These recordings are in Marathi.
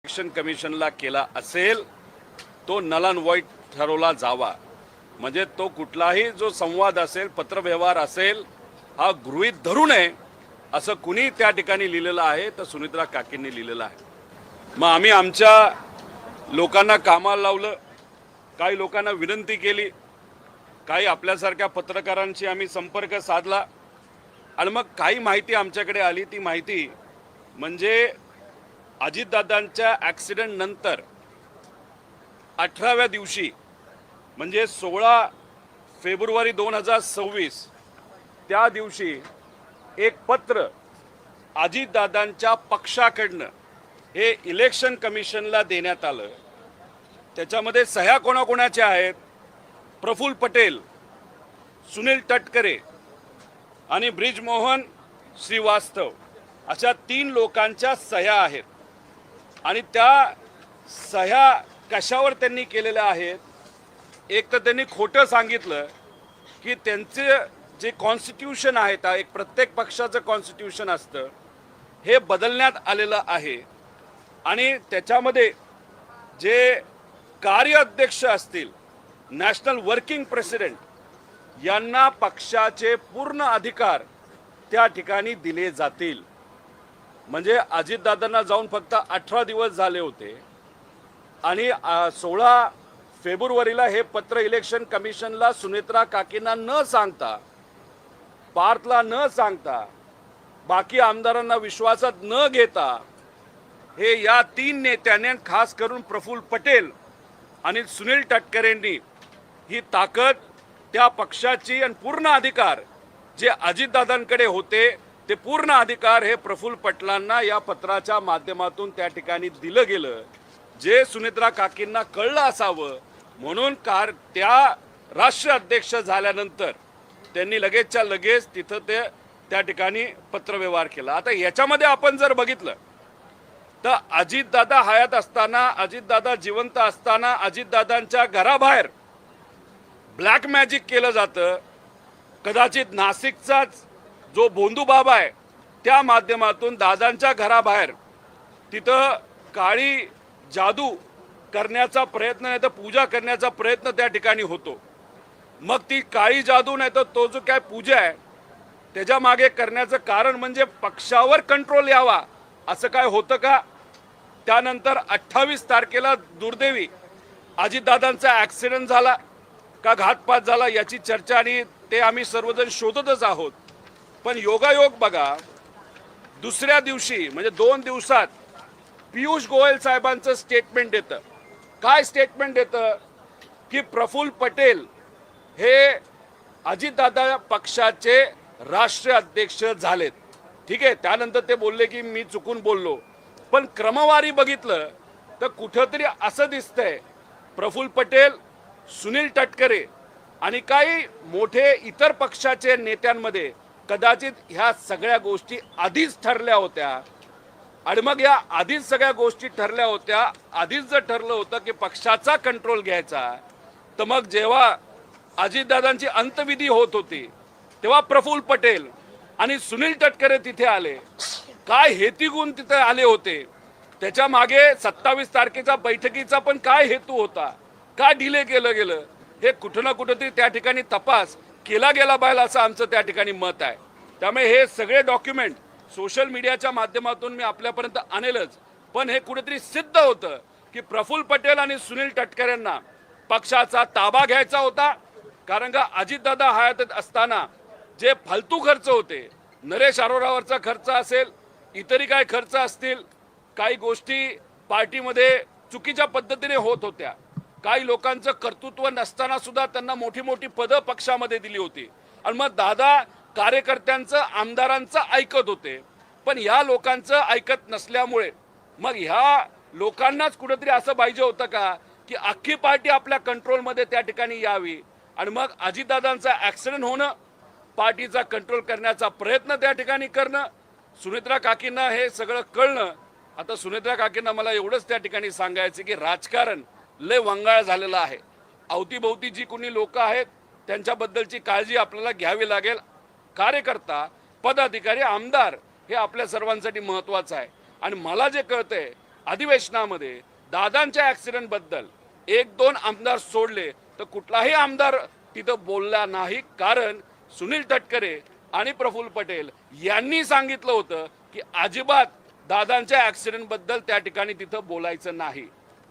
इलेक्शन कमिशनला केला असेल तो नल अँड व्हाईट ठरवला जावा। म्हणजे तो कुठलाही जो संवाद असेल, पत्रव्यवहार असेल, हा गृहीत धरू नये असं कुणी त्या ठिकाणी लिहिलेलं आहे तर सुनित्रा काकींनी लिहिलेलं आहे। मग आम्ही आमच्या लोकांना कामाला लावलं, काही लोकांना विनंती केली, काही आपल्यासारख्या पत्रकारांशी आम्ही संपर्क साधला आणि मग काही माहिती आमच्याकडे आली। ती माहिती म्हणजे अजितदादांच्या ॲक्सिडेंट नंतर 18व्या दिवशी म्हणजे 16 फेब्रुवारी 2026 त्या दिवशी एक पत्र अजितदादांच्या पक्षाकडनं हे इलेक्शन कमिशनला देण्यात आलं। त्याच्यामध्ये सह्या कोणाकोणाच्या आहेत? प्रफुल्ल पटेल, सुनील तटकरे आणि ब्रिजमोहन श्रीवास्तव अशा 3 लोकांच्या सह्या आहेत। आणि त्या सह्या कशावर त्यांनी केलेल्या आहेत? एक तर त्यांनी खोटं सांगितलं की त्यांचे जे कॉन्स्टिट्यूशन आहे, एक प्रत्येक पक्षाचं कॉन्स्टिट्यूशन असतं, हे बदलण्यात आलेलं आहे आणि त्याच्यामध्ये जे कार्य अध्यक्ष असतील, नॅशनल वर्किंग प्रेसिडेंट, यांना पक्षाचे पूर्ण अधिकार त्या ठिकाणी दिले जातील। म्हणजे अजितदादांना जाऊन फक्त 18 दिवस झाले होते आणि 16 फेब्रुवारीला हे पत्र इलेक्शन कमिशनला सुनित्रा काकींना न सांगता, पार्थला न सांगता, बाकी आमदारांना विश्वासात न घेता हे या 3 नेत्यांनी, खास करून प्रफुल्ल पटेल आणि सुनील तटकरेंनी ही ताकद त्या पक्षाची आणि पूर्ण अधिकार जे अजितदादांकडे होते ते पूर्ण अधिकार हे प्रफुल्ल पटेलांना या पत्राच्या माध्यमातून त्या ठिकाणी दिलं गेलं। जे सुनित्रा काकींना कळलं असावं म्हणून त्या राष्ट्र अध्यक्ष झाल्यानंतर त्यांनी लगेचच्या लगेच तिथं त्या ठिकाणी पत्रव्यवहार केला। आता याच्यामध्ये आपण जर बघितलं तर अजितदादा हयात असताना, अजितदादा जिवंत असताना अजितदादांच्या घराबाहेर ब्लॅक मॅजिक केलं जातं। कदाचित नाशिकचाच जो भोंदू बाबा आहे त्या माध्यमातून दादांच्या घराबाहेर तिथं काळी जादू करण्याचा प्रयत्न, नाही तर पूजा करण्याचा प्रयत्न त्या ठिकाणी होतो। मग ती काळी जादू नाही तर तो जो काय पूजा आहे त्याच्या मागे करण्याचं कारण म्हणजे पक्षावर कंट्रोल यावा, असं काय होतं का? त्यानंतर 28 तारखेला दुर्दैवी अजितदादांचा ॲक्सिडेंट झाला का घातपात झाला याची चर्चा आणि ते आम्ही सर्वजण शोधतच आहोत। पण योगायोग बघा, दुसऱ्या दिवशी म्हणजे 2 दिवसात पियुष गोयल साहेबांचं स्टेटमेंट येतं। काय स्टेटमेंट येतं? की प्रफुल्ल पटेल हे अजितदादा पक्षाचे राष्ट्रीय अध्यक्ष झालेत। ठीक आहे, त्यानंतर ते बोलले की मी चुकून बोललो, पण क्रमवारी बघितलं तर कुठंतरी असं दिसतंय प्रफुल्ल पटेल, सुनील तटकरे आणि काही मोठे इतर पक्षाचे नेत्यांमध्ये कदाचित ह्या सगळ्या गोष्टी आधीच ठरल्या होत्या। आणि मग या आधीच सगळ्या गोष्टी ठरल्या होत्या, आधीच जर ठरलं होतं की पक्षाचा कंट्रोल घ्यायचा, तर मग जेव्हा अजितदादांची अंतविधी होत होती तेव्हा प्रफुल्ल पटेल आणि सुनील तटकरे तिथे आले। काय हेतून तिथे आले होते? त्याच्या मागे 27 तारखेच्या बैठकीचा पण काय हेतू होता? का डिले केलं गेलं? हे कुठं ना कुठंतरी त्या ठिकाणी तपास केला गेला पाहिजे असं आमचं त्या ठिकाणी मत आहे। त्यामुळे हे सगळे डॉक्युमेंट सोशल मीडियाच्या माध्यमातून मी आपल्यापर्यंत आणेलच, पण हे कुठेतरी सिद्ध होतं की प्रफुल्ल पटेल आणि सुनील तटकरेंना पक्षाचा ताबा घ्यायचा होता। कारण का अजितदादा हयात असताना जे फालतू खर्च होते, नरेश अरोरावरचा खर्च असेल, इतरही काय खर्च असतील, काही गोष्टी पार्टीमध्ये चुकीच्या पद्धतीने होत होत्या, काही लोकांचं कर्तृत्व नसताना सुद्धा त्यांना मोठी मोठी पदं पक्षामध्ये दिली होती आणि मग दादा कार्यकर्त्यांचं, आमदारांचं ऐकत होते। पण ह्या लोकांचं ऐकत नसल्यामुळे मग ह्या लोकांनाच कुठेतरी असं पाहिजे होतं का की अख्खी पार्टी आपल्या कंट्रोलमध्ये त्या ठिकाणी यावी आणि मग अजितदादांचा ॲक्सिडेंट होणं, पार्टीचा कंट्रोल करण्याचा प्रयत्न त्या ठिकाणी करणं। सुनित्रा काकींना हे सगळं कळणं। आता सुनित्रा काकींना मला एवढंच त्या ठिकाणी सांगायचं की राजकारण लय वंगाळ झालेलं आहे। अवतीभोवती जी कोणी लोक आहेत त्यांच्याबद्दलची काळजी आपल्याला घ्यावी लागेल। कार्यकर्ता, पदाधिकारी, आमदार हे आपल्या सर्वांसाठी महत्त्वाचं आहे। आणि मला जे कळतंय अधिवेशनामध्ये दादांच्या ऍक्सिडेंट बद्दल एक दोन आमदार सोडले तर कुठलाही आमदार तिथं बोलला नाही, कारण सुनील तटकरे आणि प्रफुल्ल पटेल यांनी सांगितलं होतं की अजिबात दादांच्या ऍक्सिडेंट बद्दल त्या ठिकाणी तिथं बोलायचं नाही.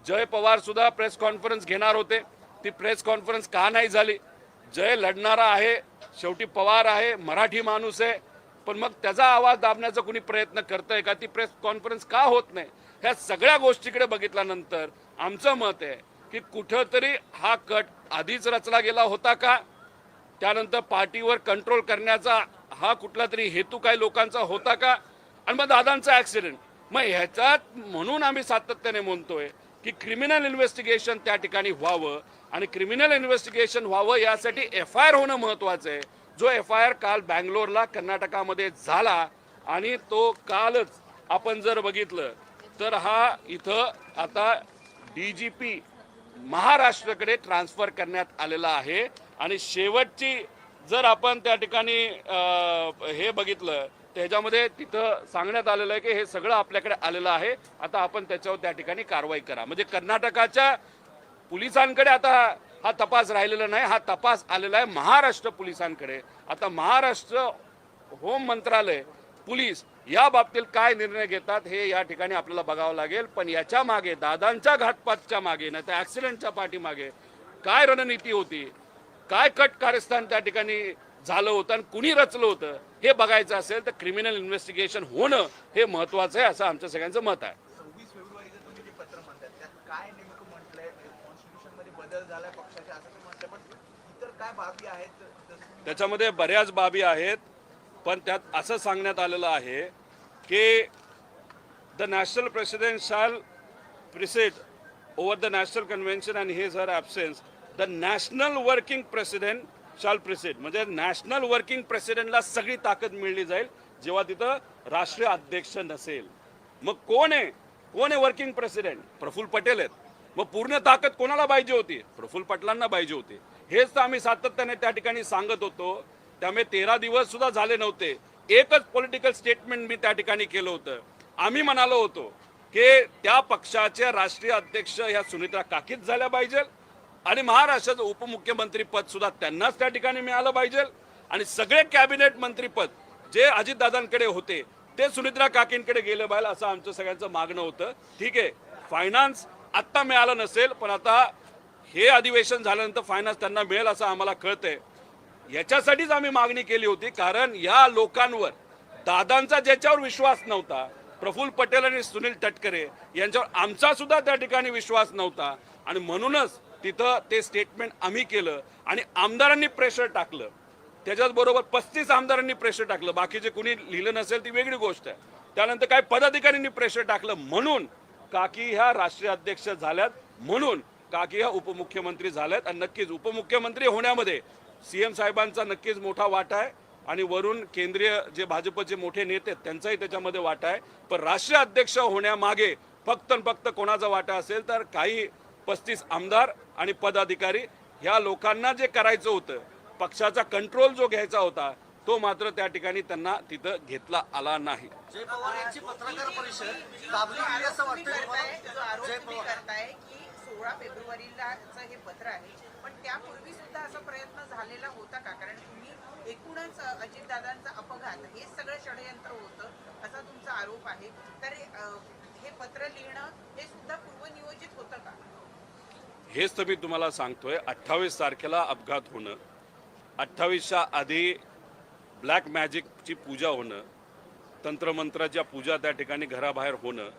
जय पवार सुद्धा प्रेस कॉन्फरन्स घेणार होते, ती प्रेस कॉन्फरन्स का नाही झाली? जय लढणारा आहे, शेवटी पवार आहे, मराठी माणूस आहे, पण मग त्याचा आवाज दाबण्याचा कुणी प्रयत्न करतंय का? ती प्रेस कॉन्फरन्स का होत नाही? ह्या सगळ्या गोष्टीकडे बघितल्यानंतर आमचं मत आहे की कुठंतरी हा कट आधीच रचला गेला होता का? त्यानंतर पार्टीवर कंट्रोल करण्याचा हा कुठला तरी हेतू काही लोकांचा होता का? आणि मग दादांचा ऍक्सिडेंट, मग ह्याच्यात म्हणून आम्ही सातत्याने म्हणतोय की क्रिमिनल इन्व्हेस्टिगेशन त्या ठिकाणी व्हावं, आणि क्रिमिनल इन्व्हेस्टिगेशन व्हावं यासाठी FIR होणं महत्वाचं आहे. जो FIR काल बँगलोरला कर्नाटकामध्ये झाला, आणि तो कालच आपण जर बघितलं तर हा इथं आता DGP महाराष्ट्राकडे ट्रान्सफर करण्यात आलेला आहे. आणि शेवटची जर आपण त्या ठिकाणी हे बघितलं त्याच्यामध्ये तिथं सांगण्यात आलेलं आहे की हे सगळं आपल्याकडे आलेलं आहे, आता आपण त्याच्यावर त्या ठिकाणी कारवाई करा. म्हणजे कर्नाटकाच्या पोलिसांकडे आता हा तपास राहिलेला नाही, हा तपास आलेला आहे महाराष्ट्र पोलिसांकडे. आता महाराष्ट्र होम मंत्रालय, पोलीस या बाबतीत काय निर्णय घेतात हे या ठिकाणी आपल्याला बघावं लागेल. पण याच्या मागे, दादांच्या घातपातच्या मागे, नाही तर ऍक्सिडेंटच्या पाठीमागे काय रणनीती होती, काय कट कारस्थान त्या ठिकाणी झालं होतं आणि कुणी रचलं होतं हे बघायचं असेल तर क्रिमिनल इन्व्हेस्टिगेशन होणं हे महत्वाचं आहे, असं आमचं सगळ्यांचं मत आहे. 26 फेब्रुवारीचं तुम्ही जे पत्र म्हणताय त्यात काय नेमकं म्हटलंय? कॉन्स्टिट्यूशन मध्ये बदल झालाय पक्षाच्या असं तुम्ही म्हटलंय, पण इतर काय बाबी आहेत? त्याच्यामध्ये बऱ्याच बाबी आहेत, पण त्यात असं सांगण्यात आलेलं आहे की the national president shall preside over the national convention and his her absence the national working president shall preside. म्हणजे नॅशनल वर्किंग प्रेसिडेंटला सगळी ताकद मिळली जाईल जेव्हा तिथं राष्ट्रीय अध्यक्ष नसेल. मग कोण आहे वर्किंग प्रेसिडेंट? प्रफुल्ल पटेल आहेत. मग पूर्ण ताकद कोणाला पाहिजे होती? प्रफुल्ल पटेलांना पाहिजे होती. हेच तर आम्ही सातत्याने त्या ठिकाणी सांगत होतो. त्यामुळे 13 दिवस सुद्धा झाले नव्हते, एकच पॉलिटिकल स्टेटमेंट मी त्या ठिकाणी केलं होतं. आम्ही म्हणालो होतो की त्या पक्षाचे राष्ट्रीय अध्यक्ष ह्या सुनीत्रा काकीच झाल्या पाहिजे, आणि महाराष्ट्राचं उपमुख्यमंत्री पद सुद्धा त्यांनाच त्या ठिकाणी मिळालं पाहिजे, आणि सगळे कॅबिनेट मंत्रीपद जे अजितदादांकडे होते ते सुनीत्रा काकींकडे गेले पाहिजे, असं आमचं सगळ्यांचं मागणं होतं. ठीक आहे, फायनान्स आत्ता मिळालं नसेल, पण आता हे अधिवेशन झाल्यानंतर फायनान्स त्यांना मिळेल असं आम्हाला कळतंय. याच्यासाठीच आम्ही मागणी केली होती, कारण या लोकांवर दादांचा ज्याच्यावर विश्वास नव्हता, प्रफुल्ल पटेल आणि सुनील तटकरे यांच्यावर आमचा सुद्धा त्या ठिकाणी विश्वास नव्हता, आणि म्हणूनच तिथं ते स्टेटमेंट आम्ही केलं. आणि आमदारांनी प्रेशर टाकलं, त्याच्याच बरोबर 35 आमदारांनी प्रेशर टाकलं. बाकीचे कुणी लिहिलं नसेल ती वेगळी गोष्ट आहे. त्यानंतर काही पदाधिकाऱ्यांनी प्रेशर टाकलं, म्हणून काकी ह्या राष्ट्रीय अध्यक्ष झाल्यात, म्हणून काकी ह्या उपमुख्यमंत्री झाल्यात. आणि नक्कीच उपमुख्यमंत्री होण्यामध्ये CM साहेबांचा नक्कीच मोठा वाटा आहे, आणि वरून केंद्रीय जे भाजपचे मोठे नेते त्यांचाही त्याच्यामध्ये वाटा आहे. पण राष्ट्रीय अध्यक्ष होण्यामागे फक्त कोणाचा वाटा असेल तर काही 35 आमदार आणि पदाधिकारी, ह्या लोकांना जे करायचं होतं, पक्षाचा कंट्रोल जो घ्यायचा होता, तो मात्र त्या ठिकाणी त्यांना तिथं घेतला आला नाही. जय पवार यांची पत्रकार परिषद दाबली गेली असं वाटतंय तुम्हाला? जय पवार करताय की 16 फेब्रुवारीला हे पत्र आहे, पण त्यापूर्वी सुद्धा असा प्रयत्न झालेला होता का? कारण तुम्ही एकूणच अजितदादांचा अपघात हे सगळं षडयंत्र होतं असा तुमचा आरोप आहे, तर हे पत्र लिहिणं हे सुद्धा पूर्वनियोजित होतं का? हेच तर मी तुम्हाला सांगतोय. 28 तारखेला अपघात होणं, 28च्या आधी ब्लॅक मॅजिकची पूजा होणं, तंत्रमंत्राच्या पूजा त्या ठिकाणी घराबाहेर होणं,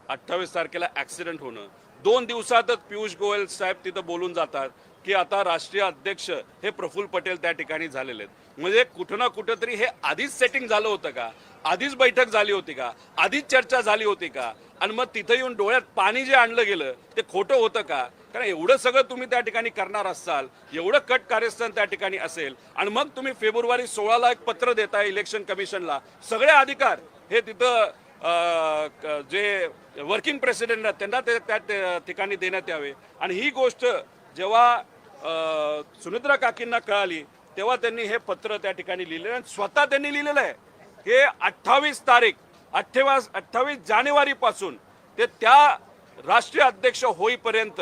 28 तारखेला ॲक्सिडेंट होणं, 2 दिवसातच पियुष गोयल साहेब तिथं बोलून जातात की आता राष्ट्रीय अध्यक्ष हे प्रफुल्ल पटेल त्या ठिकाणी झालेले आहेत. म्हणजे कुठं ना कुठंतरी हे आधीच सेटिंग झालं होतं का? आधीच बैठक झाली होती का? आधीच चर्चा झाली होती का? आणि मग तिथं येऊन डोळ्यात पाणी जे आणलं गेलं ते खोटं होतं का? कारण एवढं सगळं तुम्ही त्या ठिकाणी करणार असाल, एवढं कट कार्यस्थान त्या ठिकाणी असेल, आणि मग तुम्ही फेब्रुवारी 16ला एक पत्र देताय इलेक्शन कमिशनला, सगळे अधिकार हे तिथं जे वर्किंग प्रेसिडेंट आहेत त्यांना त्या ठिकाणी देण्यात यावे. आणि ही गोष्ट जेव्हा सुनित्रा काकींना कळाली तेव्हा त्यांनी हे पत्र त्या ठिकाणी लिहिलेलं, आणि स्वतः त्यांनी लिहिलेलं आहे हे 28 जानेवारी पासून ते त्या राष्ट्रीय अध्यक्ष होईपर्यंत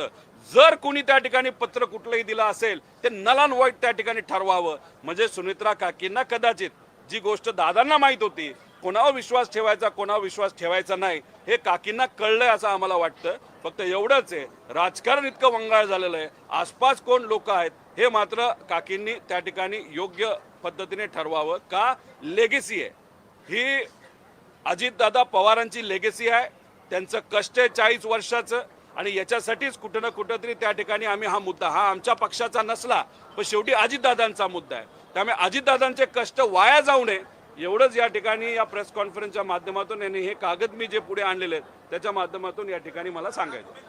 जर कोणी त्या ठिकाणी पत्र कुठलंही दिलं असेल ते नल अँड व्हॉइड त्या ठिकाणी ठरवावं. म्हणजे सुनेत्रा काकींना कदाचित जी गोष्ट दादांना माहीत होती, कोणावर विश्वास ठेवायचा कोणावर विश्वास ठेवायचा नाही, हे काकींना कळलंय असं आम्हाला वाटतं. फक्त एवढंच आहे, राजकारण इतकं वंगाळ झालेलं आहे, आसपास कोण लोक आहेत हे मात्र काकींनी त्या ठिकाणी योग्य पद्धतीने ठरवावं. का लेगेसी आहे ही, अजितदादा पवारांची लेगेसी आहे, त्यांचं कष्ट आहे 40 वर्षाचं. आणि याच्यासाठीच कुठं ना कुठं तरी त्या ठिकाणी आम्ही हा मुद्दा, हा आमच्या पक्षाचा नसला पण शेवटी अजितदादांचा मुद्दा आहे, त्यामुळे अजितदादांचे कष्ट वाया जाऊ नये एवढंच या ठिकाणी या प्रेस कॉन्फरन्सच्या माध्यमातून आणि हे कागद मी जे पुढे आणलेले आहेत त्याच्या माध्यमातून या ठिकाणी मला सांगायचं.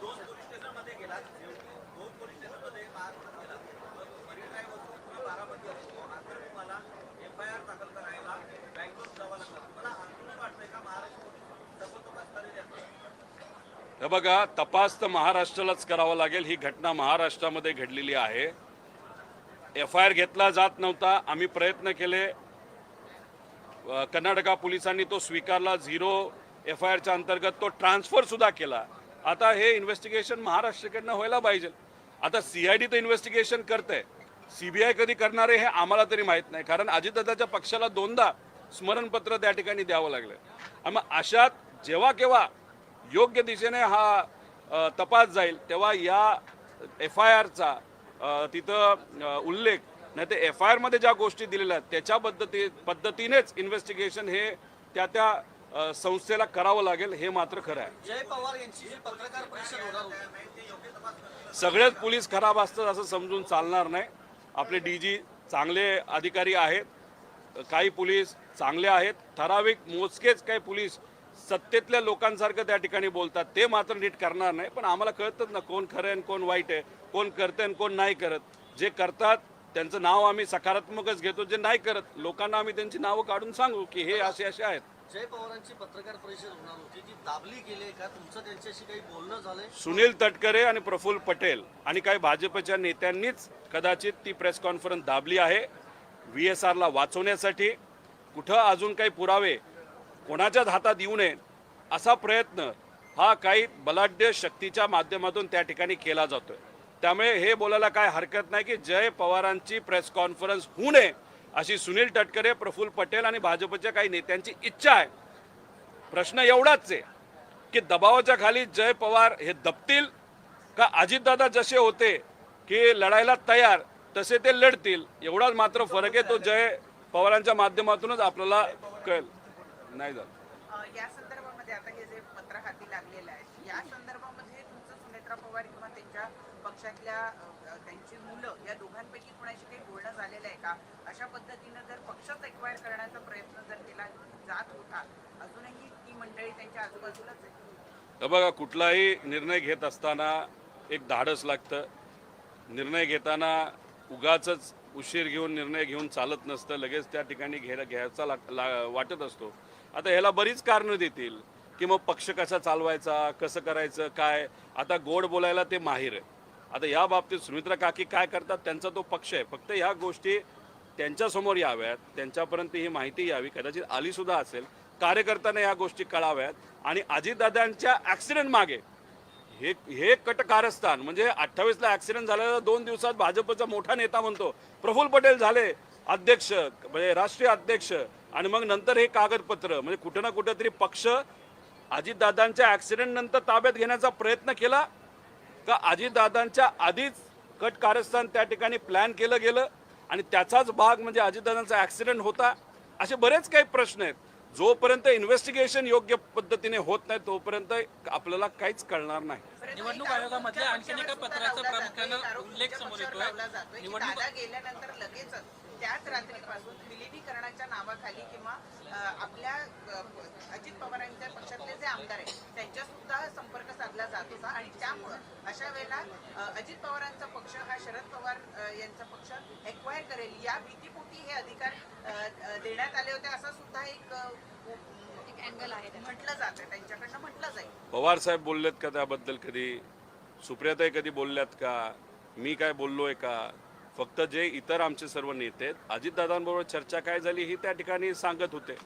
हे बघा, तपास तर महाराष्ट्रालाच करावा लागेल. ही घटना महाराष्ट्रामध्ये घडलेली आहे. FIR घेतला जात नव्हता, आम्ही प्रयत्न केले, कर्नाटका पोलिसांनी तो स्वीकारला, 0 FIRच्या अंतर्गत तो ट्रान्सफर सुद्धा केला. आता हे इन्व्हेस्टिगेशन महाराष्ट्राकडनं व्हायला पाहिजे. आता CID तर इन्व्हेस्टिगेशन करते, CBI कधी करणार आहे हे आम्हाला तरी माहीत नाही, कारण अजितदादाच्या पक्षाला 2दा स्मरणपत्र त्या ठिकाणी द्यावं लागलं. मग अशात जेव्हा केव्हा योग्य दिशेने हा तपास जाईल तेव्हा या FIRचा तिथं उल्लेख नाही ते FIR मध्ये ज्या गोष्टी दिलेल्या आहेत त्याच्या पद्धतीनेच इन्व्हेस्टिगेशन हे त्या संस्थेला करावं लागेल, हे मात्र खरं आहे. जय पवार यांची जी पत्रकार परिषद होणार होती, सगळेच पोलीस खराब असतात असं समजून चालणार नाही. आपले DG चांगले अधिकारी आहेत, काही पोलीस चांगले आहेत, ठराविक मोजकेच काही पोलीस सत्तेतल्या लोकांसारखं त्या ठिकाणी बोलतात, ते मात्र नीट करणार नाही. पण आम्हाला कळतच ना कोण खरं आहे कोण वाईट आहे, कोण करते आणि कोण नाही करत. जे करतात त्यांचं नाव आम्ही सकारात्मकच घेतो, जे नाही करत लोकांना आम्ही त्यांची नावं काढून सांगू की हे असे असे आहेत. जय पवारांची पत्रकार परिषद होणार होती, ती दाबली गेली का? तुमचं त्यांच्याशी काही बोलणं झालंय? सुनील तटकरे आणि प्रफुल्ल पटेल आणि काही भाजपच्या नेत्यांनीच कदाचित ती प्रेस कॉन्फरन्स दाबली आहे VSRला वाचवण्यासाठी. कुठं अजून काही पुरावे कोणाच्याच हातात येऊ नये असा प्रयत्न हा काही बलाढ्य शक्तीच्या माध्यमातून त्या ठिकाणी केला जातोय. त्यामुळे हे बोलायला काय हरकत नाही की जय पवारांची प्रेस कॉन्फरन्स होऊ नये अशी सुनील तटकरे, प्रफुल्ल पटेल आणि भाजपच्या काही नेत्यांची इच्छा आहे. प्रश्न एवढाच आहे की दबावाच्या खाली जय पवार हे दबतील का अजितदादा जसे होते की लढायला तयार तसे ते लढतील, एवढाच मात्र फरक आहे. तो जय पवारांच्या माध्यमातूनच आपल्याला कळेल. नाही झालं. या संदर्भामध्ये आता हे जे पत्र हाती लागलेलं आहे, या संदर्भामध्ये तुमचं सुनेत्रा पवार किंवा त्यांच्या पक्षातल्या त्यांची मुलं या दोघांपैकी कोणाशी काही बोलणं झालेलं आहे का? अशा पद्धतीनं जर पक्षच एक्वायर करण्याचा प्रयत्न जर केला जात होता, अजूनही ती मंडळी त्यांच्या आजूबाजूलाच आहे. बघा, कुठलाही निर्णय घेत असताना एक धाडस लागतं. निर्णय घेताना उगाचच उशीर घेऊन निर्णय घेऊन चालत नसतं, लगेच त्या ठिकाणी घ्यायचा वाटत असतो. आता ह्याला बरीच कारणं देतील की मग पक्ष कसा चालवायचा, कसं करायचं, काय. आता गोड बोलायला ते माहीर आहे. आता या बाबतीत सुमित्रा काकी काय करतात त्यांचा तो पक्ष आहे, फक्त ह्या गोष्टी त्यांच्यासमोर याव्यात, त्यांच्यापर्यंत ही माहिती यावी, कदाचित आली सुद्धा असेल, कार्यकर्त्यांना या गोष्टी कळाव्यात. आणि अजितदादांच्या ॲक्सिडेंट मागे हे कटकारस्थान म्हणजे 28ला ॲक्सिडेंट झालेला 2 दिवसात भाजपचा मोठा नेता म्हणतो प्रफुल्ल पटेल झाले अध्यक्ष, म्हणजे राष्ट्रीय अध्यक्ष, आणि मग नंतर हे कागदपत्र, म्हणजे कुठं ना कुठं तरी पक्ष अजितदादांच्या ॲक्सिडेंट नंतर ताब्यात घेण्याचा प्रयत्न केला का अजितदादांच्या आधीच कट कारस्थान त्या ठिकाणी प्लॅन केलं गेलं आणि त्याचाच भाग म्हणजे अजितदादांचा ॲक्सिडेंट होता. असे बरेच काही प्रश्न आहेत. जोपर्यंत इन्व्हेस्टिगेशन योग्य पद्धतीने होत नाही तोपर्यंत आपल्याला काहीच कळणार नाही. निवडणूक आयोगामध्ये आणखी एका पत्राचा प्रामुख्यानं उल्लेख समोर येतोय. दादा गेल्यानंतर लगेचच त्याच रात्रीपासून विलिनीकरणाच्या नावाखाली किंवा आपल्या अजित पवारांच्या पक्षातले जे आमदार आहेत त्यांच्या सुद्धा संपर्क साधला जात होता आणि त्यामुळं अशा वेळेला अजित पवारांचा पक्ष हा शरद पवार यांचा पक्ष एक्वायर करेल या भीतीपोटी हे अधिकार देण्यात आले होते असं सुद्धा एक अँगल आहे, म्हटलं जातं, त्यांच्याकडनं म्हटलं जाईल. पवार साहेब बोललेत का त्याबद्दल कधी? सुप्रियाताई कधी बोलल्यात का? मी काय बोललोय का? फक्त जे इतर आमचे सर्व नेते आहेत अजितदादांबरोबर चर्चा काय झाली ही त्या ठिकाणी सांगत होते.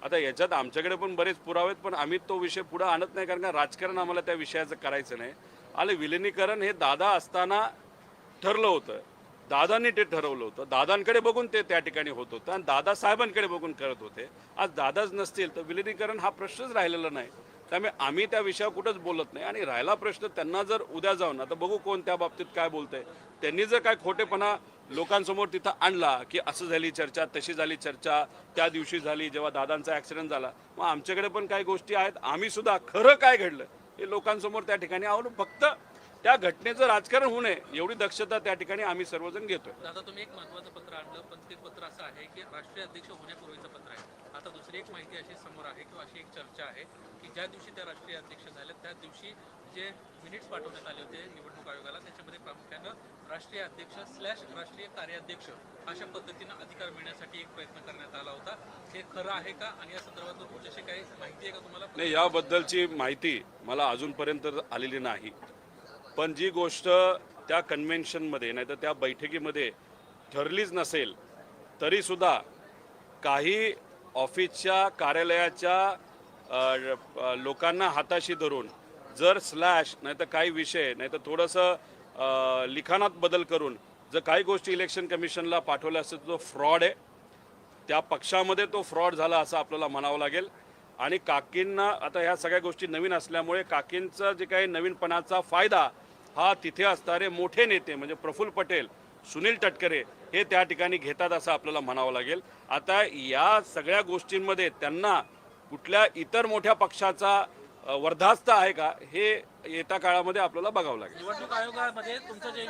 आता याच्यात आमच्याकडे पण बरेच पुरावे आहेत, पण आम्ही तो विषय पुढे आणत नाही, कारण का राजकारण आम्हाला त्या विषयाचं करायचं नाही. आणि विलिनीकरण हे दादा असताना ठरलं होतं, दादांनी ते ठरवलं होतं, दादांकडे बघून ते त्या ठिकाणी होत होतं आणि दादा साहेबांकडे बघून करत होते. आज दादाच नसतील तर विलिनीकरण हा प्रश्नच राहिलेला नाही. त्यामुळे आम्ही त्या विषयावर कुठंच बोलत नाही. आणि राहिला प्रश्न त्यांना जर उद्या जाऊन, आता बघू कोण त्या बाबतीत काय बोलतंय, त्यांनी जर काय खोटेपणा लोकांसमोर तिथं आणला की असं झाली चर्चा, तशी झाली चर्चा, त्या दिवशी झाली जेव्हा दादांचा ॲक्सिडेंट झाला, मग आमच्याकडे पण काही गोष्टी आहेत. आम्ही सुद्धा खरं काय घडलं हे लोकांसमोर त्या ठिकाणी आवडून फक्त त्या घटनेचं राजकारण होऊ नये एवढी दक्षता त्या ठिकाणी आम्ही सर्वजण घेतोय. दादा तुम्ही एक महत्त्वाचं पत्र आणलं, पण ते पत्र असं आहे की राष्ट्रीय अध्यक्ष होण्यापूर्वीचं पत्र आहे. आता दुसरी एक माहिती अशी समोर आहे किंवा अशी एक चर्चा आहे की ज्या दिवशी त्या राष्ट्रीय अध्यक्ष झाले त्या दिवशी जे मिनिट्स पाठवण्यात आले होते निवडणूक आयोगाला, त्याच्यामध्ये प्रामुख्यानं राष्ट्रीय अध्यक्ष / राष्ट्रीय कार्याध्यक्ष अशा पद्धतीनं अधिकार मिळण्यासाठी एक प्रयत्न करण्यात आला होता. हे खरं आहे का आणि या संदर्भात तुमच्याशी काही माहिती आहे का तुम्हाला? नाही, याबद्दलची माहिती मला अजूनपर्यंत आलेली नाही. पण जी गोष्ट त्या कन्व्हेन्शनमध्ये नाही तर त्या बैठकीमध्ये ठरलीच नसेल तरीसुद्धा काही ऑफिसच्या कार्यालयाच्या लोकांना हाताशी धरून जर स्लॅश नाही तर काही विषय नाही तर थोडंसं लिखाणात बदल करून जर काही गोष्टी इलेक्शन कमिशनला पाठवल्या असतील तर तो फ्रॉड आहे. त्या पक्षामध्ये तो फ्रॉड झाला असं आपल्याला म्हणावं लागेल. आणि काकींना आता ह्या सगळ्या गोष्टी नवीन असल्यामुळे काकींचा जे काही नवीनपणाचा फायदा हा तिथे असणारे मोठे नेते म्हणजे प्रफुल्ल पटेल, सुनील तटकरे हे त्या ठिकाणी घेतात असं आपल्याला म्हणावं लागेल. आता या सगळ्या गोष्टींमध्ये त्यांना कुठल्या इतर मोठ्या पक्षाचा वर्धास्त आहे का हे येत्या काळामध्ये आपल्याला बघावं लागेल. निवडणूक आयोगामध्ये तुमचं जे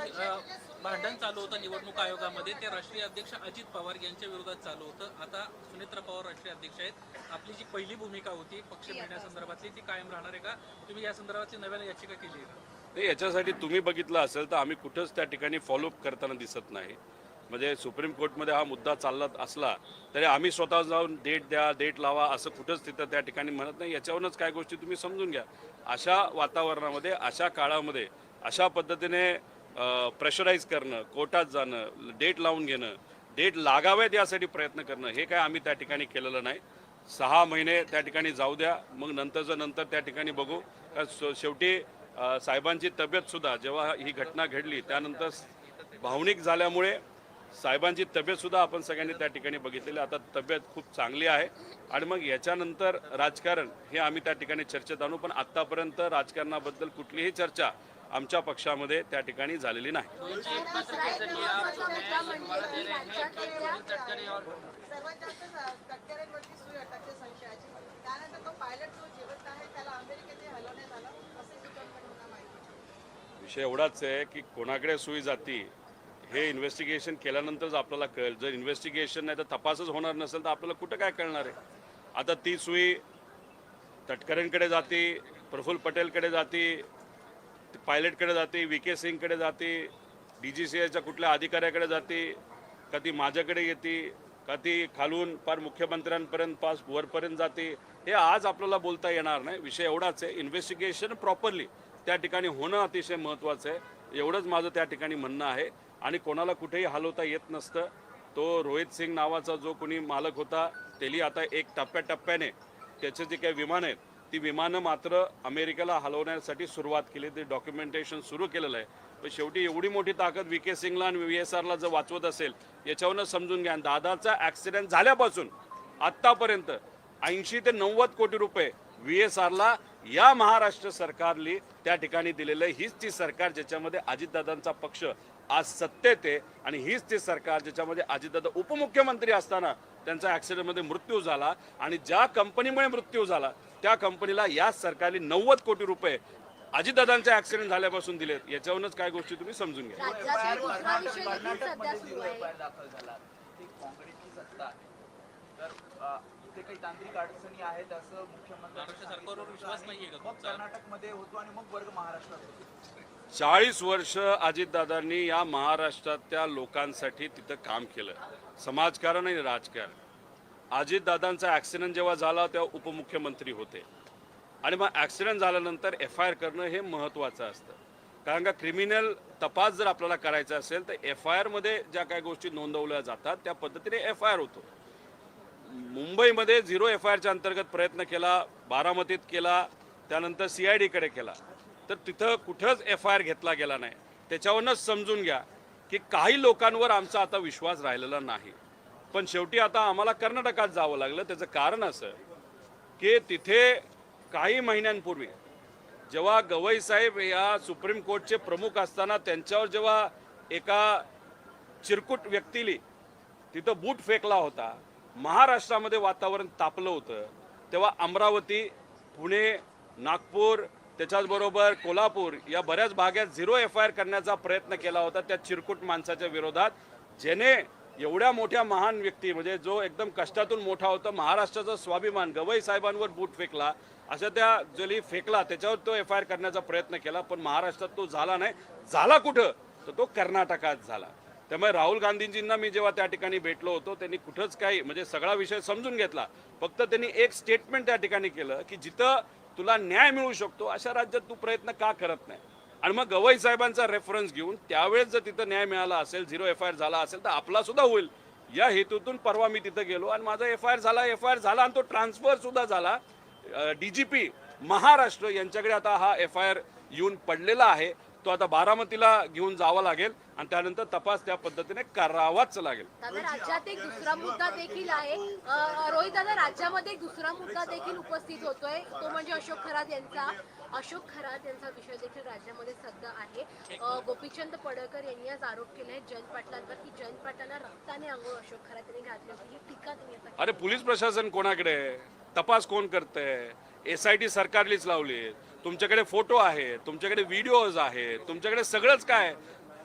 भांडण चालू होतं निवडणूक आयोगामध्ये ते राष्ट्रीय अध्यक्ष अजित पवार यांच्या विरोधात चालू होतं. आता सुनेत्रा पवार राष्ट्रीय अध्यक्ष आहेत. आपली जी पहिली भूमिका होती पक्ष मिळण्यासंदर्भातली ती कायम राहणार आहे का? तुम्ही या संदर्भातली नव्याने याचिका केली आहे का? ते याच्यासाठी तुम्ही बघितलं असेल तर आम्ही कुठंच त्या ठिकाणी फॉलोअप करताना दिसत नाही. म्हणजे सुप्रीम कोर्टमध्ये हा मुद्दा चालला असला तरी आम्ही स्वतः जाऊन डेट द्या, डेट लावा असं कुठंच तिथं त्या ठिकाणी म्हणत नाही. याच्यावरूनच काय गोष्टी तुम्ही समजून घ्या. अशा वातावरणामध्ये, अशा काळामध्ये, अशा पद्धतीने प्रेशराईज करणं, कोर्टात जाणं, डेट लावून घेणं, डेट लागावेत यासाठी प्रयत्न करणं हे काय आम्ही त्या ठिकाणी केलेलं नाही. 6 महिने त्या ठिकाणी जाऊ द्या, मग नंतर त्या ठिकाणी बघू. शेवटी साहेबांची तब्येतसुद्धा जेव्हा ही घटना घडली त्यानंतर भावनिक झाल्यामुळे साहेबांची तब्येतसुद्धा आपण सगळ्यांनी त्या ठिकाणी बघितलेली. आता तब्येत खूप चांगली आहे आणि मग याच्यानंतर राजकारण हे आम्ही त्या ठिकाणी चर्चेत आणू. पण आत्तापर्यंत राजकारणाबद्दल कुठलीही चर्चा आमच्या पक्षामध्ये त्या ठिकाणी झालेली नाही. सर्वात जास्त तटकरेंवरती सुई अटकते संशयाची. त्यानंतर तो पायलट जो जिवंत आहे त्याला अमेरिकेत हलवण्यात आलं असे सूत्रांकडून माहिती. विषय एवढाच आहे की कोणाकडे सुई जाती हे इन्व्हेस्टिगेशन केल्यानंतरच आपल्याला कळेल. जर इन्व्हेस्टिगेशन नाही तर तपासच होणार नसेल तर आपल्याला कुठं काय कळणार आहे. आता ती सुई तटकरेंकडे जाते, प्रफुल्ल पटेलकडे जाते, पायलटकडे जाते, VK सिंगकडे जाते, DGCAच्या कुठल्या अधिकाऱ्याकडे जाते, का ती माझ्याकडे येते, का ती खालून पार मुख्यमंत्र्यांपर्यंत पास वरपर्यंत जाते हे आज आपल्याला बोलता येणार नाही. विषय एवढाच आहे, इन्व्हेस्टिगेशन प्रॉपरली त्या ठिकाणी होणं अतिशय महत्त्वाचं आहे. एवढंच माझं त्या ठिकाणी म्हणणं आहे. आणि कोणाला कुठेही हलवता येत नसतं. तो रोहित सिंग नावाचा जो कोणी मालक होता त्याला आता एक टप्प्याटप्प्याने त्याचे जे काही विमान आहेत ती विमानं मात्र अमेरिकेला हलवण्यासाठी सुरुवात केली. ते डॉक्युमेंटेशन सुरू केलेलं आहे. पण शेवटी एवढी मोठी ताकद VK सिंगला आणि VSRला जर वाचवत असेल याच्यावरनं समजून घ्या. दादाचा ॲक्सिडेंट झाल्यापासून आत्तापर्यंत 80 ते 90 कोटी रुपये VSRला या महाराष्ट्र सरकारने त्या ठिकाणी दिलेलं आहे. हीच ती सरकार ज्याच्यामध्ये अजितदादांचा पक्ष आज सत्तेत आहे आणि हीच ती सरकार ज्याच्यामध्ये अजितदादा उपमुख्यमंत्री असताना त्यांचा ॲक्सिडेंटमध्ये मृत्यू झाला आणि ज्या कंपनीमुळे मृत्यू झाला त्या कंपनीला या सरकारने 90 कोटी रुपये अजितदादांचा ॲक्सिडेंट झाल्यापासून दिलेत. याच्यावरूनच काय गोष्टी तुम्ही समजून घ्या. कर्नाटकमध्ये जो एफआयआर दाखल झाला ती काँग्रेसची सत्ता आहे. तर इथे काही तांत्रिक अडचणी आहेत असं महाराष्ट्र सरकारवर विश्वास नाहीये का मग कर्नाटकमध्ये होतो आणि मग वर्ग महाराष्ट्रात होतो. 40 वर्ष अजितदादांनी या महाराष्ट्रातल्या लोकांसाठी तिथं काम केलं, समाजकारण आणि राजकारण. अजितदादांचा ॲक्सिडेंट जेव्हा झाला तेव्हा उपमुख्यमंत्री होते आणि मग ॲक्सिडेंट झाल्यानंतर FIR करणं हे महत्त्वाचं असतं. कारण का क्रिमिनल तपास जर आपल्याला करायचा असेल तर FIR मध्ये ज्या काही गोष्टी नोंदवल्या जातात त्या पद्धतीने FIR होतो. मुंबईमध्ये 0 FIRच्या अंतर्गत प्रयत्न केला, बारामतीत केला, त्यानंतर CID कडे केला, तर तिथं कुठंच FIR घेतला गेला नाही. त्याच्यावरूनच समजून घ्या की काही लोकांवर आमचा आता विश्वास राहिलेला नाही. पण शेवटी आता आम्हाला कर्नाटकात जावं लागलं. त्याचं कारण असं की तिथे काही महिन्यांपूर्वी जेव्हा गवई साहेब या सुप्रीम कोर्टचे प्रमुख असताना त्यांच्यावर जेव्हा एका चिरकुट व्यक्तीने तिथं बूट फेकला होता, महाराष्ट्रामध्ये वातावरण तापलं होतं, तेव्हा अमरावती, पुणे, नागपूर, त्याच्याचबरोबर कोल्हापूर या बऱ्याच भागात 0 FIR करण्याचा प्रयत्न केला होता त्या चिरकुट माणसाच्या विरोधात, ज्याने एवढ्या मोठ्या महान व्यक्ती म्हणजे जो एकदम कष्टातून मोठा होता, महाराष्ट्राचा स्वाभिमान गवई साहेबांवर बूट फेकला, अशा त्या जली फेकला त्याच्यावर तो FIR करण्याचा प्रयत्न केला. पण महाराष्ट्रात तो झाला नाही. झाला कुठं तर तो कर्नाटकात झाला. त्यामुळे राहुल गांधीजींना मी जेव्हा त्या ठिकाणी भेटलो होतो त्यांनी कुठंच काही म्हणजे सगळा विषय समजून घेतला. फक्त त्यांनी एक स्टेटमेंट त्या ठिकाणी केलं की जिथं तुला न्याय मिळू शकतो अशा राज्यात तू प्रयत्न का करत नाही. आणि मग गवई साहेबांचा रेफरन्स घेऊन त्यावेळेस जर तिथं न्याय मिळाला असेल, 0 FIR झाला असेल तर आपला सुद्धा होईल या हेतूतून परवा मी तिथं गेलो आणि माझा FIR झाला आणि तो ट्रान्सफर सुद्धा झाला. DGP महाराष्ट्र यांच्याकडे आता हा FIR येऊन पडलेला आहे. तो आता बारामतीला घेऊन जावा लागेल आणि त्यानंतर तपास त्या पद्धतीने करावाच लागेल. दादा राज्यात एक दुसरा मुद्दा देखील आहे. रोहित दादा, राज्यामध्ये एक दुसरा मुद्दा देखील उपस्थित होतोय, तो म्हणजे अशोक खरात यांचा विषय देखील राज्यामध्ये सध्या आहे. गोपीचंद पडळकर यांनी आज आरोप केले आहेत जयंत पाटलांवर की जयंत पाटलांना रक्ताने अंघोळ अशोक खरात यांनी घातली होती. ही टीका त्यांनी आता अरे पोलीस प्रशासन कोणाकडे आहे? तपास कोण करतंय? SIT सरकारलीच लावली. तुमच्याकडे फोटो आहे, तुमच्याकडे व्हिडिओज आहे, तुमच्याकडे सगळंच काय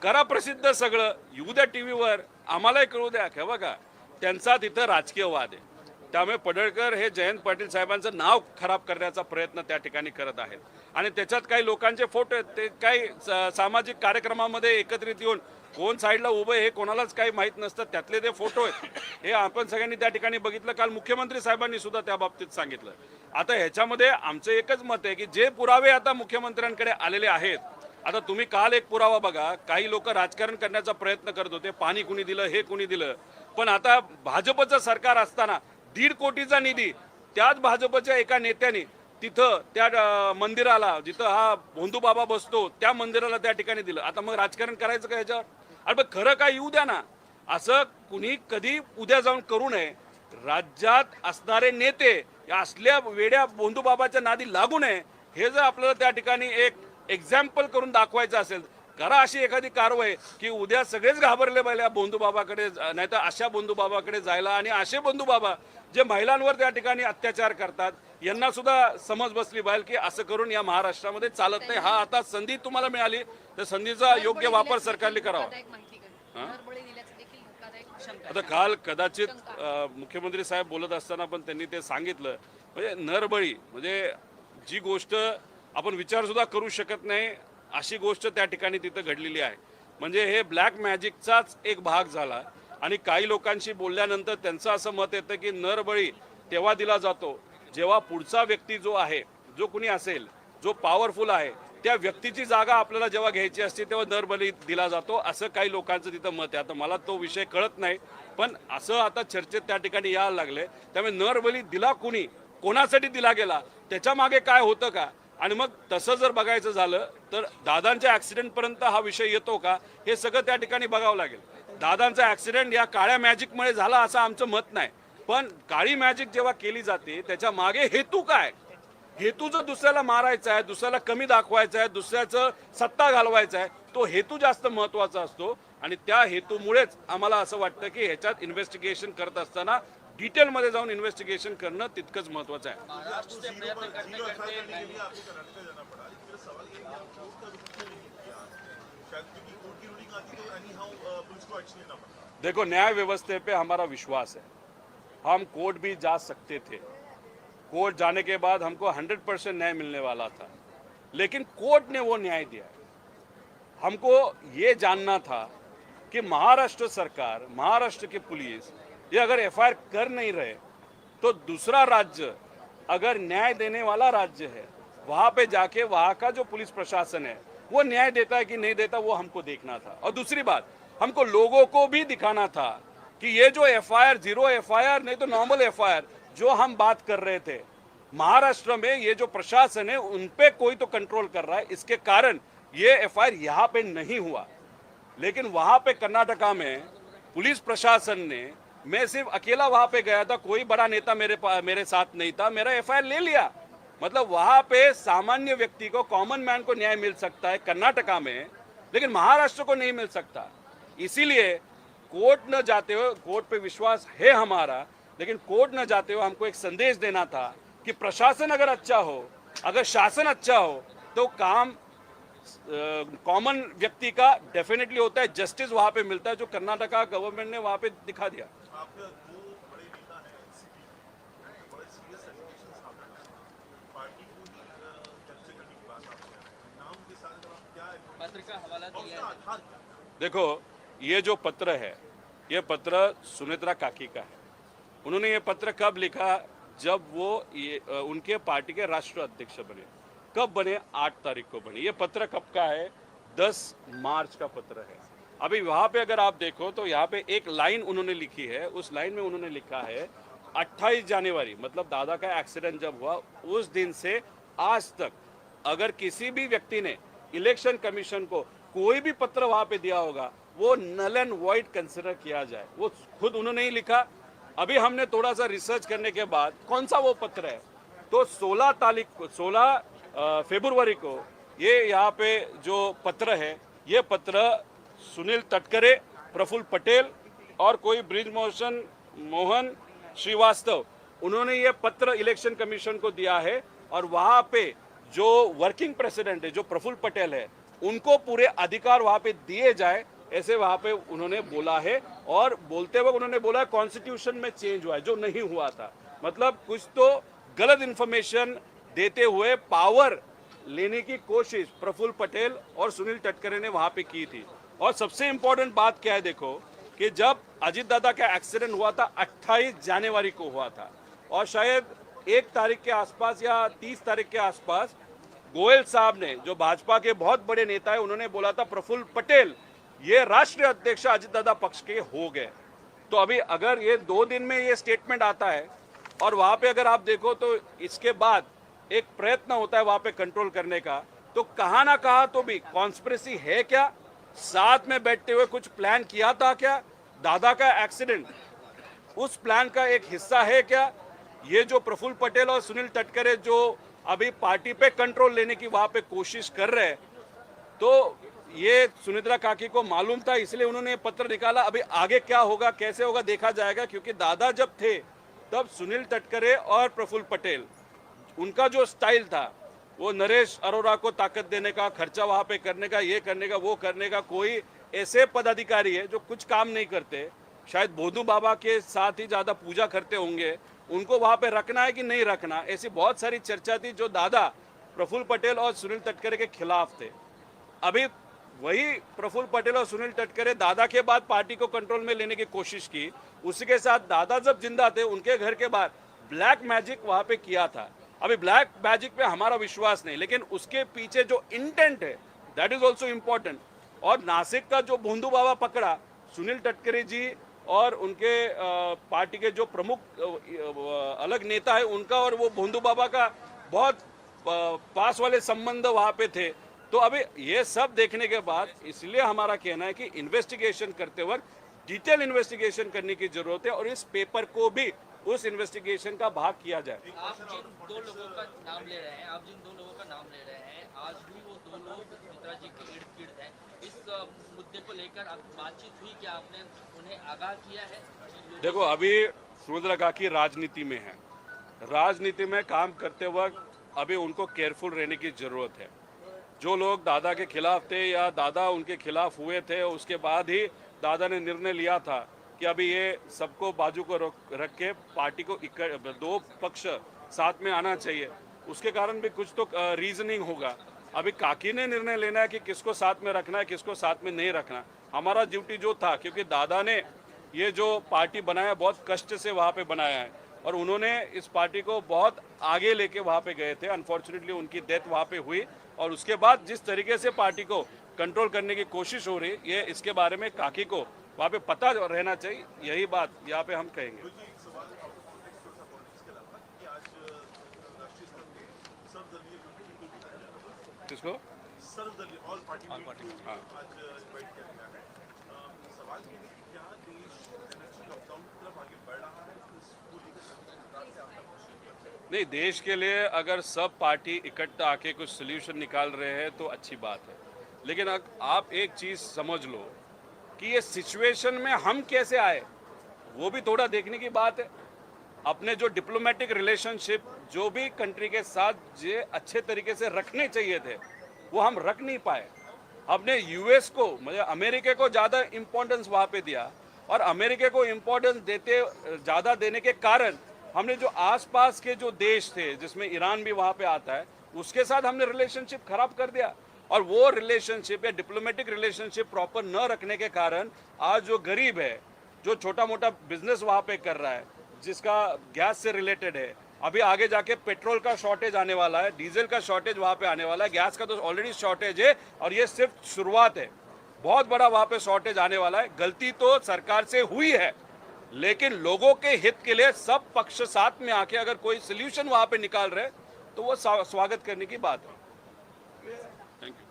करा प्रसिद्ध सगळं येऊ द्या टीव्हीवर, आम्हालाही कळू द्या. हे बघा त्यांचा तिथं राजकीय वाद आहे. त्यामुळे पडळकर हे जयंत पाटील साहेबांचं नाव खराब करण्याचा प्रयत्न त्या ठिकाणी करत आहेत आणि त्याच्यात काही लोकांचे फोटो आहेत ते काही सामाजिक कार्यक्रमामध्ये एकत्रित येऊन कोण साईडला उभं हे कोणालाच काही माहीत नसतं. त्यातले ते फोटो आहेत हे आपण सगळ्यांनी त्या ठिकाणी बघितलं. काल मुख्यमंत्री साहेबांनी सुद्धा त्या बाबतीत सांगितलं. आता ह्याच्यामध्ये आमचं एकच मत आहे की जे पुरावे आता मुख्यमंत्र्यांकडे आलेले आहेत, आता तुम्ही काल एक पुरावा बघा, काही लोक राजकारण करण्याचा प्रयत्न करत होते, पाणी कुणी दिलं हे कुणी दिलं, पण आता भाजपचं सरकार असताना 1.5 कोटीचा निधी त्याच भाजपच्या एका नेत्याने तिथं त्या मंदिराला जिथं हा भोंदू बाबा बसतो त्या मंदिराला त्या ठिकाणी दिलं. आता मग राजकारण करायचं का ह्याच्यावर? अरे मग खरं काय येऊ द्या ना. असं कुणी कधी उद्या जाऊन करू नये. राज्यात असणारे नेते या असल्या वेड्या भोंदू बाबाच्या नादी लागू नये हे जर आपल्याला त्या ठिकाणी एक एक्झाम्पल करून दाखवायचं असेल, करा अशी एखादी कारवाई की उद्या सगळेच घाबरले पाहिजे बंधू बाबाकडे, नाही तर अशा बंधू बाबाकडे जायला. आणि असे बंधू बाबा जे महिलांवर त्या ठिकाणी अत्याचार करतात यांना सुद्धा समज बसली पाहिजे की असं करून या महाराष्ट्रामध्ये चालत नाही. हा आता संधी तुम्हाला मिळाली तर संधीचा योग्य वापर सरकारने करावा. आता काल कदाचित मुख्यमंत्री साहेब बोलत असताना पण त्यांनी ते सांगितलं, म्हणजे नरबळी म्हणजे जी गोष्ट आपण विचार सुद्धा करू शकत नाही अशी गोष्ट त्या ठिकाणी तिथं घडलेली आहे. म्हणजे हे ब्लॅक मॅजिकचाच एक भाग झाला. आणि काही लोकांशी बोलल्यानंतर त्यांचं असं मत येतं की नरबळी तेव्हा दिला जातो जेव्हा पुढचा व्यक्ती जो आहे, जो कुणी असेल, जो पॉवरफुल आहे, त्या व्यक्तीची जागा आपल्याला जेव्हा घ्यायची असते तेव्हा नरबळी दिला जातो, असं काही लोकांचं तिथं मत आहे. आता मला तो विषय कळत नाही, पण असं आता चर्चेत त्या ठिकाणी यायला लागले. त्यामुळे नरबळी दिला कुणी, कोणासाठी दिला गेला, त्याच्या मागे काय होतं का, आणि मग तसं जर बघायचं झालं तर दादांच्या ॲक्सिडेंटपर्यंत हा विषय येतो का हे सगळं त्या ठिकाणी बघावं लागेल. दादांचा ॲक्सिडेंट या काळ्या मॅजिकमुळे झाला असं आमचं मत नाही, पण काळी मॅजिक जेव्हा केली जाते त्याच्या मागे हेतू काय, हेतू जर दुसऱ्याला मारायचा आहे, दुसऱ्याला कमी दाखवायचा आहे, दुसऱ्याचं सत्ता घालवायचा आहे, तो हेतू जास्त महत्त्वाचा असतो. आणि त्या हेतूमुळेच आम्हाला असं वाटतं की ह्याच्यात इन्व्हेस्टिगेशन करत असताना डिटेलमध्ये जाऊन इन्व्हेस्टिगेशन करणं तितकंच महत्त्वाचं आहे. देखो, न्याय व्यवस्था पे हमारा विश्वास है. हम कोर्ट भी जा सकते थे, कोर्ट जाने के बाद हमको 100% न्याय मिलने वाला था, लेकिन कोर्ट ने वो न्याय दिया. हमको ये जानना था कि महाराष्ट्र सरकार, महाराष्ट्र की पुलिस ये अगर FIR कर नहीं रहे तो दूसरा राज्य अगर न्याय देने वाला राज्य है वहाँ पे जाके वहाँ का जो पुलिस प्रशासन है वो न्याय देता है कि नहीं देता, वो हमको देखना था. और दूसरी बात, हमको लोगों को भी दिखाना था कि कि ये जो एफआईआर, 0 एफआईआर नहीं तो नॉर्मल एफआईआर जो हम बात कर रहे थे, महाराष्ट्र में ये जो प्रशासन है उन पे कोई तो कंट्रोल कर रहा है, इसके कारण ये एफआईआर यहाँ पे नहीं हुआ। लेकिन वहां पे कर्नाटका में पुलिस प्रशासन ने, मैं सिर्फ अकेला वहां पे गया था, कोई बड़ा नेता मेरे साथ नहीं था, मेरा एफआईआर ले लिया। मतलब वहां पे सामान्य व्यक्ति को, कॉमन मैन को न्याय मिल सकता है कर्नाटका में, लेकिन महाराष्ट्र को नहीं मिल सकता। इसीलिए कोर्ट न जाते हुए, कोर्ट पे विश्वास है हमारा, लेकिन कोर्ट न जाते हुए हमको एक संदेश देना था कि प्रशासन अगर अच्छा हो, अगर शासन अच्छा हो, तो काम कॉमन व्यक्ति का डेफिनेटली होता है, जस्टिस वहां पे मिलता है, जो कर्नाटका गवर्नमेंट ने वहां पे दिखा दिया। पत्र का हवाला दिया है। देखो, ये जो पत्र है, ये पत्र सुनेत्रा काकी का है। उन्होंने ये पत्र कब लिखा? जब वो उनके पार्टी के राष्ट्रीय अध्यक्ष बने। कब बने? 8 तारीख को बने। ये पत्र कब का है? 10 मार्च का पत्र है। अभी वहां पे अगर आप देखो तो यहाँ पे एक लाइन उन्होंने लिखी है, उस लाइन में उन्होंने लिखा है 28 जनवरी, मतलब दादा का एक्सीडेंट जब हुआ उस दिन से आज तक अगर किसी भी व्यक्ति ने इलेक्शन कमीशन को कोई भी पत्र वहां पे दिया होगा, वो नल एंड वॉइड कंसिडर किया जाए। वो खुद उन्होंने ही लिखा। अभी हमने थोड़ा सा रिसर्च करने के बाद कौन सा वो पत्र है, तो 16 फरवरी को ये यहाँ पे जो पत्र है, ये पत्र सुनील तटकरे, प्रफुल्ल पटेल और कोई ब्रिजमोहन मोहन श्रीवास्तव, उन्होंने ये पत्र इलेक्शन कमीशन को दिया है। और वहां पे जो वर्किंग प्रेसिडेंट है, जो प्रफुल्ल पटेल है, उनको पूरे अधिकार वहां पे दिए जाए, ऐसे वहां पे उन्होंने बोला है। और बोलते वक्त उन्होंने बोला कॉन्स्टिट्यूशन में चेंज हुआ है, जो नहीं हुआ था। मतलब कुछ तो गलत इंफॉर्मेशन देते हुए पावर लेने की कोशिश प्रफुल्ल पटेल और सुनील तटकरे ने वहां पे की थी। और सबसे इंपॉर्टेंट बात क्या है, देखो कि जब अजीत दादा का एक्सीडेंट हुआ था 28 जनवरी को हुआ था, और शायद 1 तारीख के आसपास या 30 तारीख के आसपास गोयल साहब ने, जो भाजपा के बहुत बड़े नेता है, उन्होंने बोला था प्रफुल्ल पटेल ये राष्ट्रीय अध्यक्ष अजीत दादा पक्ष के हो गए। तो अभी अगर ये 2 दिन में ये स्टेटमेंट आता है और वहां पे अगर आप देखो तो इसके बाद एक प्रयत्न होता है वहां पे कंट्रोल करने का, तो कहा ना कहा तो भी कॉन्स्पिरेसी है क्या? साथ में बैठते हुए कुछ प्लान किया था क्या? दादा का एक्सीडेंट उस प्लान का एक हिस्सा है क्या? ये जो प्रफुल्ल पटेल और सुनील तटकरे जो अभी पार्टी पे कंट्रोल लेने की वहां पे कोशिश कर रहे हैं, तो ये सुनेत्रा काकी को मालूम था, इसलिए उन्होंने पत्र निकाला। अभी आगे क्या होगा, कैसे होगा, देखा जाएगा। क्योंकि दादा जब थे तब सुनील तटकरे और प्रफुल्ल पटेल, उनका जो स्टाइल था वो नरेश अरोरा को ताकत देने का, खर्चा वहां पे करने का, ये करने का, वो करने का। कोई ऐसे पदाधिकारी है जो कुछ काम नहीं करते, शायद बोधू बाबा के साथ ही ज्यादा पूजा करते होंगे, उनको वहां पे रखना है कि नहीं रखना, ऐसी बहुत सारी चर्चा थी जो दादा प्रफुल्ल पटेल और सुनील तटकरे के खिलाफ थे। अभी वही प्रफुल्ल पटेल और सुनील तटकरे दादा के बाद पार्टी को कंट्रोल में लेने की कोशिश की। उसी के साथ दादा जब जिंदा थे उनके घर के बाहर ब्लैक मैजिक वहां पे किया था। अभी ब्लैक मैजिक पे हमारा विश्वास नहीं, लेकिन उसके पीछे जो इंटेंट है दैट इज ऑल्सो इम्पोर्टेंट। और नासिक का जो भोंदू बाबा पकड़ा, सुनील तटकरे जी और उनके पार्टी के जो प्रमुख अलग नेता है उनका और वो भोंदू बाबा का बहुत पास वाले संबंध वहां पे थे। तो अभी ये सब देखने के बाद इसलिए हमारा कहना है कि इन्वेस्टिगेशन करते वक्त डिटेल इन्वेस्टिगेशन करने की जरूरत है और इस पेपर को भी उस इन्वेस्टिगेशन का भाग किया जाए। आप जिन 2 लोगों का नाम ले रहे हैं, आज भी वो 2 लोग सुनेत्रा जी के इर्द गिर्द हैं। इस मुद्दे को लेकर आप बातचीत हुई, क्या आपने उन्हें आगाह किया है? देखो, अभी सुनेत्रा काकी राजनीति में है, राजनीति में काम करते वक्त अभी उनको केयरफुल रहने की जरूरत है। जो लोग दादा के खिलाफ थे या दादा उनके खिलाफ हुए थे, उसके बाद ही दादा ने निर्णय लिया था कि अभी ये सबको बाजू को रख के पार्टी को 2 पक्ष साथ में आना चाहिए। उसके कारण भी कुछ तो रीजनिंग होगा। अभी काकी ने निर्णय लेना है कि किसको साथ में रखना है, किसको साथ में नहीं रखना। हमारा ड्यूटी जो था, क्योंकि दादा ने ये जो पार्टी बनाया बहुत कष्ट से वहाँ पे बनाया है और उन्होंने इस पार्टी को बहुत आगे लेके वहाँ पे गए थे। अनफॉर्चुनेटली उनकी डेथ वहाँ पे हुई और उसके बाद जिस तरीके से पार्टी को कंट्रोल करने की कोशिश हो रही, ये इसके बारे में काकी को वहाँ पे पता रहना चाहिए, यही बात यहाँ पे हम कहेंगे। किसको? सर्वदलीय ऑल पार्टी हाँ। आज इनवाइट किया गया है। सवाल ये है कि क्या देश एनर्जी लॉकडाउन की तरफ आगे बढ़ रहा है? इसको लेकर सरकार से आपका क्वेश्चन नहीं, देश के लिए अगर सब पार्टी इकट्ठा आके कुछ सोल्यूशन निकाल रहे हैं तो अच्छी बात है, लेकिन आप एक चीज़ समझ लो कि ये सिचुएशन में हम कैसे आए वो भी थोड़ा देखने की बात है। अपने जो डिप्लोमेटिक रिलेशनशिप जो भी कंट्री के साथ जो अच्छे तरीके से रखने चाहिए थे वो हम रख नहीं पाए। हमने यूएस को मतलब अमेरिका को ज़्यादा इम्पोर्टेंस वहाँ पे दिया, और अमेरिका को इम्पोर्टेंस ज़्यादा देने के कारण हमने जो आसपास के जो देश थे जिसमें ईरान भी वहाँ पे आता है उसके साथ हमने रिलेशनशिप खराब कर दिया, और वो रिलेशनशिप या डिप्लोमेटिक रिलेशनशिप प्रॉपर न रखने के कारण आज जो गरीब है, जो छोटा मोटा बिजनेस वहाँ पे कर रहा है, जिसका गैस से रिलेटेड है, अभी आगे जाके पेट्रोल का शॉर्टेज आने वाला है, डीजल का शॉर्टेज वहाँ पे आने वाला है, गैस का तो ऑलरेडी शॉर्टेज है और ये सिर्फ शुरुआत है, बहुत बड़ा वहाँ पे शॉर्टेज आने वाला है। गलती तो सरकार से हुई है, लेकिन लोगों के हित के लिए सब पक्ष साथ में आके अगर कोई सोल्यूशन वहाँ पे निकाल रहे तो वो स्वागत करने की बात है। Thank you.